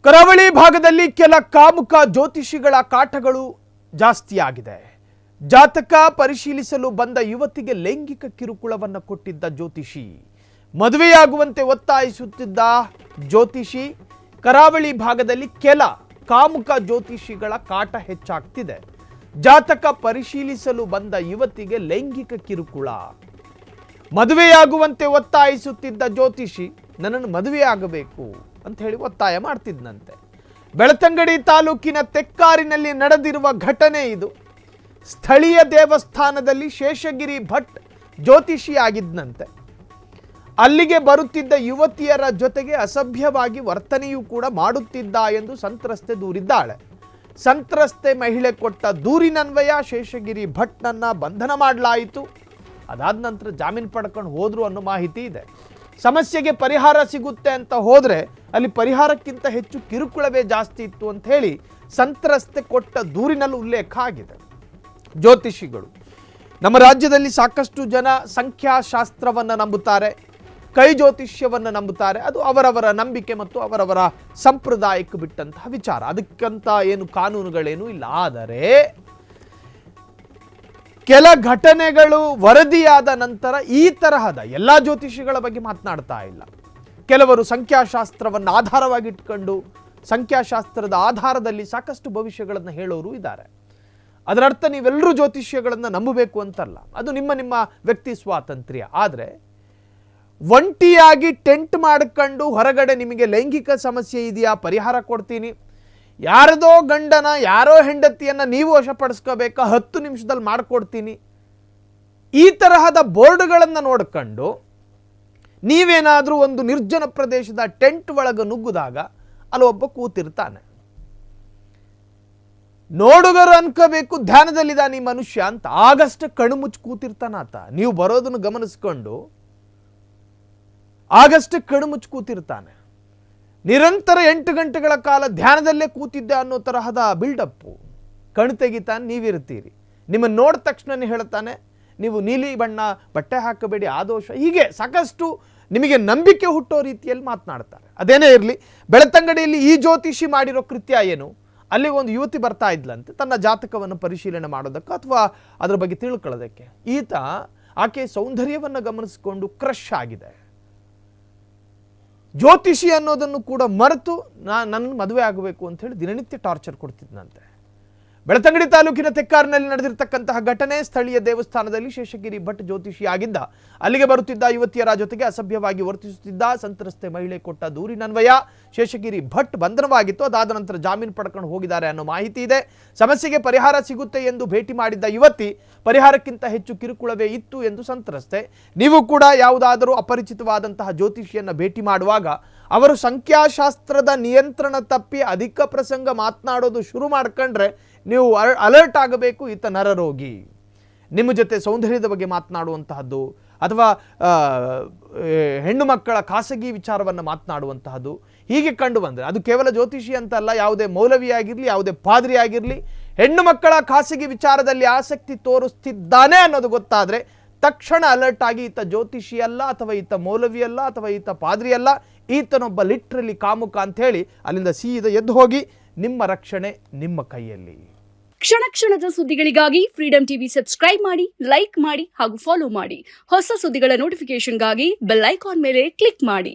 ಕರಾವಳಿ ಭಾಗದಲ್ಲಿ ಕೆಲ ಕಾಮುಕ ಜ್ಯೋತಿಷಿಗಳ ಕಾಟಗಳು ಜಾಸ್ತಿಯಾಗಿದೆ. ಜಾತಕ ಪರಿಶೀಲಿಸಲು ಬಂದ ಯುವತಿಗೆ ಲೈಂಗಿಕ ಕಿರುಕುಳವನ್ನು ಕೊಟ್ಟಿದ್ದ ಜ್ಯೋತಿಷಿ, ಮದುವೆಯಾಗುವಂತೆ ಒತ್ತಾಯಿಸುತ್ತಿದ್ದ ಜ್ಯೋತಿಷಿ. ಕರಾವಳಿ ಭಾಗದಲ್ಲಿ ಕೆಲ ಕಾಮುಕ ಜ್ಯೋತಿಷಿಗಳ ಕಾಟ ಹೆಚ್ಚಾಗ್ತಿದೆ. ಜಾತಕ ಪರಿಶೀಲಿಸಲು ಬಂದ ಯುವತಿಗೆ ಲೈಂಗಿಕ ಕಿರುಕುಳ, ಮದುವೆಯಾಗುವಂತೆ ಒತ್ತಾಯಿಸುತ್ತಿದ್ದ ಜ್ಯೋತಿಷಿ ನನ್ನನ್ನು ಮದುವೆಯಾಗಬೇಕು ಅಂತ ಹೇಳಿ ಒತ್ತಾಯ ಮಾಡ್ತಿದ್ದಂತೆ. ಬೆಳ್ತಂಗಡಿ ತಾಲೂಕಿನ ತೆಕ್ಕಾರಿನಲ್ಲಿ ನಡೆದಿರುವ ಘಟನೆ ಇದು. ಸ್ಥಳೀಯ ದೇವಸ್ಥಾನದಲ್ಲಿ ಶೇಷಗಿರಿ ಭಟ್ ಜ್ಯೋತಿಷಿಯಾಗಿದ್ದಂತೆ. ಅಲ್ಲಿಗೆ ಬರುತ್ತಿದ್ದ ಯುವತಿಯರ ಜೊತೆಗೆ ಅಸಭ್ಯವಾಗಿ ವರ್ತನೆಯೂ ಕೂಡ ಮಾಡುತ್ತಿದ್ದ ಎಂದು ಸಂತ್ರಸ್ತೆ ದೂರಿದ್ದಾಳೆ. ಸಂತ್ರಸ್ತೆ ಮಹಿಳೆ ಕೊಟ್ಟ ದೂರಿನನ್ವಯ ಶೇಷಗಿರಿ ಭಟ್ನನ್ನ ಬಂಧನ ಮಾಡಲಾಯಿತು. ಅದಾದ ನಂತರ ಜಾಮೀನು ಪಡ್ಕೊಂಡು ಹೋದ್ರು ಅನ್ನೋ ಮಾಹಿತಿ ಇದೆ. ಸಮಸ್ಯೆಗೆ ಪರಿಹಾರ ಸಿಗುತ್ತೆ ಅಂತ ಹೋದರೆ ಅಲ್ಲಿ ಪರಿಹಾರಕ್ಕಿಂತ ಹೆಚ್ಚು ಕಿರುಕುಳವೇ ಜಾಸ್ತಿ ಇತ್ತು ಅಂತ ಹೇಳಿ ಸಂತ್ರಸ್ತೆ ಕೊಟ್ಟ ದೂರಿನಲ್ಲಿ ಉಲ್ಲೇಖ ಆಗಿದೆ. ಜ್ಯೋತಿಷಿಗಳು ನಮ್ಮ ರಾಜ್ಯದಲ್ಲಿ ಸಾಕಷ್ಟು ಜನ ಸಂಖ್ಯಾಶಾಸ್ತ್ರವನ್ನು ನಂಬುತ್ತಾರೆ, ಕೈ ಜ್ಯೋತಿಷ್ಯವನ್ನು ನಂಬುತ್ತಾರೆ. ಅದು ಅವರವರ ನಂಬಿಕೆ ಮತ್ತು ಅವರವರ ಸಂಪ್ರದಾಯಕ್ಕೆ ಬಿಟ್ಟಂತಹ ವಿಚಾರ. ಅದಕ್ಕಂತ ಏನು ಕಾನೂನುಗಳೇನೂ ಇಲ್ಲ. ಆದರೆ ಕೆಲ ಘಟನೆಗಳು ವರದಿಯಾದ ನಂತರ ಈ ತರಹದ ಎಲ್ಲ ಜ್ಯೋತಿಷಿಗಳ ಬಗ್ಗೆ ಮಾತನಾಡ್ತಾ ಇಲ್ಲ. ಕೆಲವರು ಸಂಖ್ಯಾಶಾಸ್ತ್ರವನ್ನು ಆಧಾರವಾಗಿಟ್ಕೊಂಡು ಸಂಖ್ಯಾಶಾಸ್ತ್ರದ ಆಧಾರದಲ್ಲಿ ಸಾಕಷ್ಟು ಭವಿಷ್ಯಗಳನ್ನು ಹೇಳೋರು ಇದ್ದಾರೆ. ಅದರರ್ಥ ನೀವೆಲ್ಲರೂ ಜ್ಯೋತಿಷ್ಯಗಳನ್ನು ನಂಬಬೇಕು ಅಂತಲ್ಲ, ಅದು ನಿಮ್ಮ ನಿಮ್ಮ ವ್ಯಕ್ತಿ ಸ್ವಾತಂತ್ರ್ಯ. ಆದರೆ ಒಂಟಿಯಾಗಿ ಟೆಂಟ್ ಮಾಡಿಕೊಂಡು ಹೊರಗಡೆ ನಿಮಗೆ ಲೈಂಗಿಕ ಸಮಸ್ಯೆ ಇದೆಯಾ, ಪರಿಹಾರ ಕೊಡ್ತೀನಿ, ಯಾರದೋ ಗಂಡನ ಯಾರೋ ಹೆಂಡತಿಯನ್ನು ನೀವು ವಶಪಡಿಸ್ಕೋಬೇಕಾ, 10 ನಿಮಿಷದಲ್ಲಿ ಮಾಡಿಕೊಡ್ತೀನಿ, ಈ ತರಹದ ಬೋರ್ಡ್ಗಳನ್ನು ನೋಡ್ಕೊಂಡು ನೀವೇನಾದರೂ ಒಂದು ನಿರ್ಜನ ಪ್ರದೇಶದ ಟೆಂಟ್ ಒಳಗೆ ನುಗ್ಗಿದಾಗ ಅಲ್ಲಿ ಒಬ್ಬ ಕೂತಿರ್ತಾನೆ. ನೋಡುಗರು ಅನ್ಕೋಬೇಕು ಧ್ಯಾನದಲ್ಲಿದ್ದಾನೆ ಈ ಮನುಷ್ಯ ಅಂತ. ಆಗಷ್ಟೇ ಕಣ್ಣು ಮುಚ್ಚಿ ಕೂತಿರ್ತಾನಾತ. ನೀವು ಬರೋದನ್ನು ಗಮನಿಸ್ಕೊಂಡು ಆಗಷ್ಟೇ ಕಣ್ಣು ಮುಚ್ಚಿ ಕೂತಿರ್ತಾನೆ. ನಿರಂತರ 8 ಗಂಟೆಗಳ ಕಾಲ ಧ್ಯಾನದಲ್ಲೇ ಕೂತಿದ್ದೆ ಅನ್ನೋ ತರಹದ ಬಿಲ್ಡಪ್ಪು. ಕಣ್ಣು ತೆಗಿತಾನೆ, ನೀವಿರ್ತೀರಿ. ನಿಮ್ಮನ್ನು ನೋಡಿದ ತಕ್ಷಣ ಹೇಳ್ತಾನೆ ನೀವು ನೀಲಿ ಬಣ್ಣ ಬಟ್ಟೆ ಹಾಕಬೇಡಿ, ಆ ದೋಷ, ಹೀಗೆ ಸಾಕಷ್ಟು ನಿಮಗೆ ನಂಬಿಕೆ ಹುಟ್ಟೋ ರೀತಿಯಲ್ಲಿ ಮಾತನಾಡ್ತಾರೆ. ಅದೇನೇ ಇರಲಿ, ಬೆಳ್ತಂಗಡಿಯಲ್ಲಿ ಈ ಜ್ಯೋತಿಷಿ ಮಾಡಿರೋ ಕೃತ್ಯ ಏನು, ಅಲ್ಲಿ ಒಂದು ಯುವತಿ ಬರ್ತಾ ಇದ್ಲಂತೆ ತನ್ನ ಜಾತಕವನ್ನು ಪರಿಶೀಲನೆ ಮಾಡೋದಕ್ಕೆ ಅಥವಾ ಅದರ ಬಗ್ಗೆ ತಿಳ್ಕೊಳ್ಳೋದಕ್ಕೆ. ಈತ ಆಕೆ ಸೌಂದರ್ಯವನ್ನು ಗಮನಿಸಿಕೊಂಡು ಕ್ರಶ್ ಆಗಿದೆ. ಜ್ಯೋತಿಷಿ ಅನ್ನೋದನ್ನು ಕೂಡ ಮರೆತು ನನ್ನ ಮದುವೆ ಆಗಬೇಕು ಅಂತ ಹೇಳಿ ದಿನನಿತ್ಯ ಟಾರ್ಚರ್ ಕೊಡ್ತಿದ್ದಂತೆ. ಬೆಳ್ತಂಗಡಿ ತಾಲೂಕಿನ ತೆಕ್ಕಾರಿನಲ್ಲಿ ನಡೆದಿರತಕ್ಕಂತಹ ಘಟನೆ. ಸ್ಥಳೀಯ ದೇವಸ್ಥಾನದಲ್ಲಿ ಶೇಷಗಿರಿ ಭಟ್ ಜ್ಯೋತಿಷಿ ಆಗಿದ್ದ. ಅಲ್ಲಿಗೆ ಬರುತ್ತಿದ್ದ ಯುವತಿಯರ ಜೊತೆಗೆ ಅಸಭ್ಯವಾಗಿ ವರ್ತಿಸುತ್ತಿದ್ದ. ಸಂತ್ರಸ್ತೆ ಮಹಿಳೆ ಕೊಟ್ಟ ದೂರಿನನ್ವಯ ಶೇಷಗಿರಿ ಭಟ್ ಬಂಧನವಾಗಿತ್ತು. ಅದಾದ ನಂತರ ಜಾಮೀನು ಪಡ್ಕೊಂಡು ಹೋಗಿದ್ದಾರೆ ಅನ್ನೋ ಮಾಹಿತಿ ಇದೆ. ಸಮಸ್ಯೆಗೆ ಪರಿಹಾರ ಸಿಗುತ್ತೆ ಎಂದು ಭೇಟಿ ಮಾಡಿದ್ದ ಯುವತಿ ಪರಿಹಾರಕ್ಕಿಂತ ಹೆಚ್ಚು ಕಿರುಕುಳವೇ ಇತ್ತು ಎಂದು ಸಂತ್ರಸ್ತೆ. ನೀವು ಕೂಡ ಯಾವುದಾದರೂ ಅಪರಿಚಿತವಾದಂತಹ ಜ್ಯೋತಿಷಿಯನ್ನು ಭೇಟಿ ಮಾಡುವಾಗ ಅವರು ಸಂಖ್ಯಾಶಾಸ್ತ್ರದ ನಿಯಂತ್ರಣ ತಪ್ಪಿ ಅಧಿಕ ಪ್ರಸಂಗ ಮಾತನಾಡೋದು ಶುರು ಮಾಡ್ಕೊಂಡ್ರೆ ನೀವು ಅಲರ್ಟ್ ಆಗಬೇಕು. ಈತ ನರರೋಗಿ, ನಿಮ್ಮ ಜೊತೆ ಸೌಂದರ್ಯದ ಬಗ್ಗೆ ಮಾತನಾಡುವಂತಹದ್ದು ಅಥವಾ ಹೆಣ್ಣು ಮಕ್ಕಳ ಖಾಸಗಿ ವಿಚಾರವನ್ನು ಮಾತನಾಡುವಂತಹದ್ದು ಹೀಗೆ ಕಂಡು ಬಂದರೆ, ಅದು ಕೇವಲ ಜ್ಯೋತಿಷಿ ಅಂತಲ್ಲ, ಯಾವುದೇ ಮೌಲವಿ ಆಗಿರಲಿ, ಯಾವುದೇ ಪಾದ್ರಿ ಆಗಿರಲಿ, ಹೆಣ್ಣು ಮಕ್ಕಳ ಖಾಸಗಿ ವಿಚಾರದಲ್ಲಿ ಆಸಕ್ತಿ ತೋರಿಸ್ತಿದ್ದಾನೆ ಅನ್ನೋದು ಗೊತ್ತಾದರೆ ತಕ್ಷಣ ಅಲರ್ಟ್ ಆಗಿ ಈತ ಜ್ಯೋತಿಷಿ ಅಲ್ಲ, ಅಥವಾ ಈತ ಮೌಲವಿ ಅಲ್ಲ, ಅಥವಾ ಈತ ಪಾದ್ರಿ ಅಲ್ಲ, ಈತನೊಬ್ಬ ಲಿಟ್ರಲಿ ಕಾಮುಕ ಅಂತ ಹೇಳಿ ಅಲ್ಲಿಂದ ಸೀದಾ ಎದ್ದು ಹೋಗಿ ನಿಮ್ಮ ರಕ್ಷಣೆ ನಿಮ್ಮ ಕೈಯಲ್ಲಿ. ಕ್ಷಣ ಕ್ಷಣದ ಸುದ್ದಿಗಳಿಗಾಗಿ ಫ್ರೀಡಂ ಟಿವಿ ಸಬ್ಸ್ಕ್ರೈಬ್ ಮಾಡಿ, ಲೈಕ್ ಮಾಡಿ ಹಾಗೂ ಫಾಲೋ ಮಾಡಿ. ಹೊಸ ಸುದ್ದಿಗಳ ನೋಟಿಫಿಕೇಶನ್ಗಾಗಿ ಬೆಲ್ ಐಕಾನ್ ಮೇಲೆ ಕ್ಲಿಕ್ ಮಾಡಿ.